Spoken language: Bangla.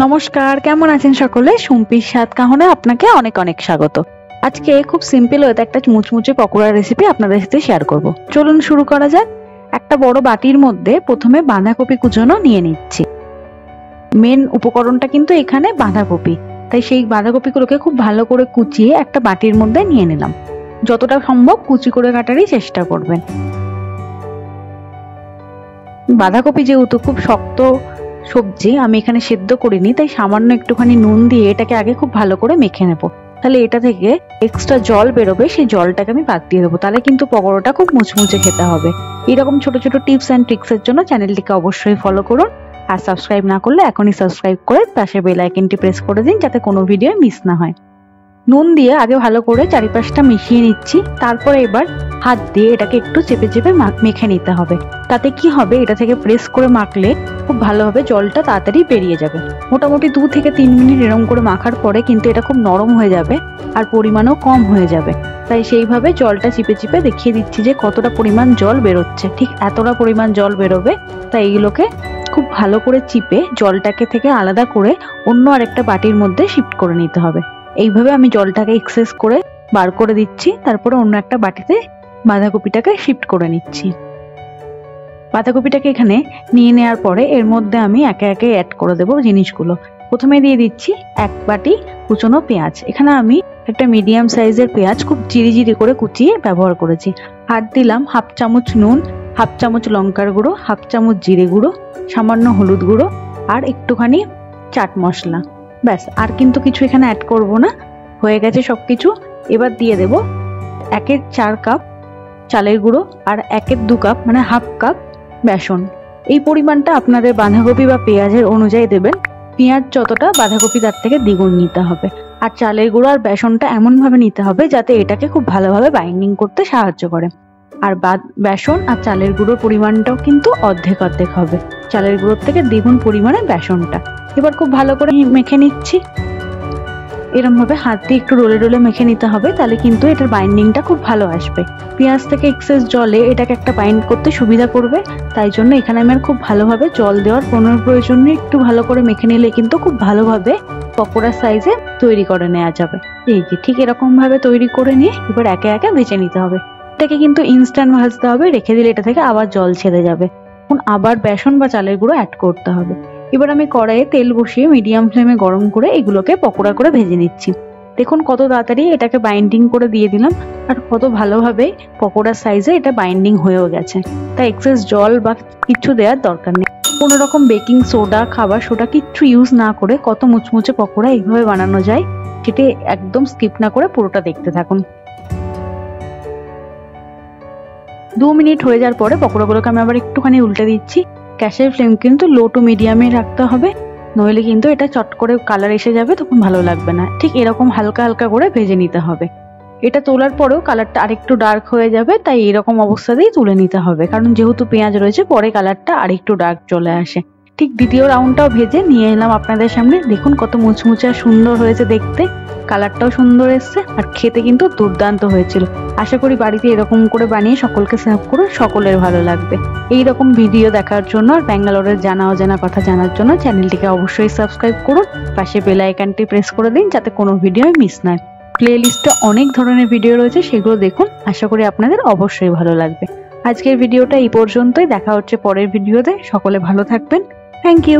নমস্কার, কেমন আছেন সকলে? সুম্পির স্বাদ কাহনে আপনাকে অনেক অনেক স্বাগত। আজকে খুব সিম্পল ওয়েতে একটা মুচমুচে পকোড়া রেসিপি আপনাদের সাথে শেয়ার করব। চলুন শুরু করা যাক। একটা বড় বাটির মধ্যে প্রথমে বাঁধাকপি কুচনো নিয়ে নিচ্ছি। মেন উপকরণটা কিন্তু এখানে বাঁধাকপি, তাই সেই বাঁধাকপিগুলোকে খুব ভালো করে কুচিয়ে একটা বাটির মধ্যে নিয়ে নিলাম। যতটা সম্ভব কুচি করে কাটারই চেষ্টা করবেন। বাঁধাকপি যেহেতু খুব শক্ত সবজি, আমি এখানে সেদ্ধ করিনি, তাই সামান্য একটুখানি নুন দিয়ে এটাকে আগে খুব ভালো করে মেখে নেব। তাহলে এটা থেকে এক্সট্রা জল বেরোবে, সেই জলটাকে আমি বাদ দিয়ে দেবো। তাহলে কিন্তু পকোড়াটা খুব মুচমুচে খেতে হবে। এরকম ছোট ছোট টিপস অ্যান্ড ট্রিক্সের জন্য চ্যানেলটিকে অবশ্যই ফলো করুন। আর সাবস্ক্রাইব না করলে এখনই সাবস্ক্রাইব করে পাশে বেল আইকনটি প্রেস করে দিন, যাতে কোনো ভিডিও মিস না হয়। নুন দিয়ে আগে ভালো করে চারিপাশটা মিশিয়ে নিচ্ছি। তারপরে এবার হাত দিয়ে এটাকে একটু চেপে চেপে মেখে নিতে হবে। তাতে কি হবে, এটা থেকে প্রেস করে মাখলে খুব ভালোভাবে জলটা তাড়াতাড়ি বেরিয়ে যাবে। মোটামুটি 2 থেকে 3 মিনিট এরকম করে মাখার পরে কিন্তু এটা খুব নরম হয়ে যাবে আর পরিমাণও কম হয়ে যাবে। তাই সেইভাবে জলটা চিপে চিপে দেখিয়ে দিচ্ছি যে কতটা পরিমাণ জল বেরোচ্ছে। ঠিক এতটা পরিমাণ জল বেরোবে। তাই এইগুলোকে খুব ভালো করে চিপে জলটাকে থেকে আলাদা করে অন্য আরেকটা বাটির মধ্যে শিফট করে নিতে হবে। এইভাবে আমি জলটাকে এক্সেস করে বার করে দিচ্ছি। তারপরে অন্য একটা বাটিতে বাঁধাকপিটাকে শিফট করে নিচ্ছি। বাঁধাকপিটাকে এখানে নিয়ে নেওয়ার পরে এর মধ্যে আমি একে একে অ্যাড করে দেবো জিনিসগুলো। প্রথমে দিয়ে দিচ্ছি 1 বাটি কুচনো পেঁয়াজ। এখানে আমি একটা মিডিয়াম সাইজের পেঁয়াজ খুব চিরি করে কুচিয়ে ব্যবহার করেছি। আর দিলাম 1/2 চামচ নুন, 1/2 চামচ লঙ্কার গুঁড়ো, 1/2 চামচ জিরে গুঁড়ো, সামান্য হলুদ গুঁড়ো আর একটুখানি চাট মশলা। ব্যাস, আর কিন্তু কিছু এখানে অ্যাড করব না। হয়ে গেছে সবকিছু। এবার দিয়ে দেব 1/4 কাপ চালের গুঁড়ো আর 1/2 কাপ মানে 1/2 কাপ বেসন। এই পরিমাণটা আপনাদের বাঁধাকপি বা পেঁয়াজের অনুযায়ী দেবেন। পেঁয়াজ যতটা বাঁধাকপি তার থেকে দ্বিগুণ নিতে হবে। আর চালের গুঁড়ো আর বেসনটা এমনভাবে নিতে হবে যাতে এটাকে খুব ভালোভাবে বাইন্ডিং করতে সাহায্য করে। আর বেসন আর চালের গুঁড়োর পরিমাণটাও কিন্তু অর্ধেক অর্ধেক হবে। চালের গুঁড়োর থেকে দ্বিগুণ পরিমাণে বেসনটা। এবার খুব ভালো করে মেখে নিচ্ছি। এরকম ভাবে হাত দিয়ে একটু রোলে রোলে মেখে নিতে হবে, তাহলে কিন্তু এটার বাইন্ডিংটা খুব ভালো আসবে। পেঁয়াজ থেকে এক্সেস জলে এটাকে একটা বাইন্ড করতে সুবিধা করবে। তাই জন্য এখানে আমি আর খুব ভালোভাবে জল দেওয়ার কোনো প্রয়োজন নেই। একটু ভালো করে মেখে নিলে কিন্তু খুব ভালোভাবে পকোড়ার সাইজে তৈরি করে নেওয়া যাবে। এই যে ঠিক এরকম ভাবে তৈরি করে নিয়ে এবার একে একে ভেজে নিতে হবে। এটাকে কিন্তু ইনস্ট্যান্ট ভাজতে হবে, রেখে দিলে এটা থেকে আবার জল ছেড়ে যাবে। এখন আবার বেসন বা চালের গুঁড়ো অ্যাড করতে হবে। এবার আমি কড়াইয়ে তেল বসিয়ে মিডিয়াম ফ্লেমে গরম করে এগুলোকে পকোড়া করে ভেজে নিচ্ছি। দেখুন কত তাড়াতাড়ি এটাকে বাইন্ডিং করে দিয়ে দিলাম আর কত ভালোভাবে পকোড়ার সাইজে এটা বাইন্ডিং হয়েও গেছে। তাই এক্সেস জল বা কিচ্ছু দেওয়ার দরকার নেই। কোনো রকম বেকিং সোডা, খাবার সোডা কিচ্ছু ইউজ না করে কত মুচমুচে পকোড়া এইভাবে বানানো যায় সেটা একদম স্কিপ না করে পুরোটা দেখতে থাকুন। 2 মিনিট হয়ে যাওয়ার পরে পকোড়াগুলোকে আমি আবার একটুখানি উল্টে দিচ্ছি। গ্যাসের ফ্লেম কিন্তু লো টু মিডিয়ামে রাখতে হবে, নইলে কিন্তু এটা চট করে কালার এসে যাবে, তখন ভালো লাগবে না। ঠিক এরকম হালকা হালকা করে ভেজে নিতে হবে। এটা তোলার পরেও কালারটা আরেকটু ডার্ক হয়ে যাবে, তাই এরকম অবস্থাতেই তুলে নিতে হবে, কারণ যেহেতু পেঁয়াজ রয়েছে পরে কালারটা আরেকটু ডার্ক চলে আসে। ঠিক দ্বিতীয় রাউন্ডটাও ভেজে নিয়ে এলাম আপনাদের সামনে। দেখুন কত মুচমুচে আর সুন্দর হয়েছে দেখতে, কালারটাও সুন্দর এসছে আর খেতে কিন্তু দুর্দান্ত হয়েছিল। আশা করি বাড়িতে এরকম করে বানিয়ে সকলকে সার্ভ করুন, সকলের ভালো লাগবে। এই রকম ভিডিও দেখার জন্য আর ব্যাঙ্গালোরের জানা অজানা কথা জানার জন্য চ্যানেলটিকে অবশ্যই সাবস্ক্রাইব করুন। পাশে বেল আইকনটি প্রেস করে দিন যাতে কোনো ভিডিও মিস না হয়। প্লে লিস্টে অনেক ধরনের ভিডিও রয়েছে, সেগুলো দেখুন। আশা করি আপনাদের অবশ্যই ভালো লাগবে। আজকের ভিডিওটা এই পর্যন্তই। দেখা হচ্ছে পরের ভিডিওতে। সকলে ভালো থাকবেন। Thank you.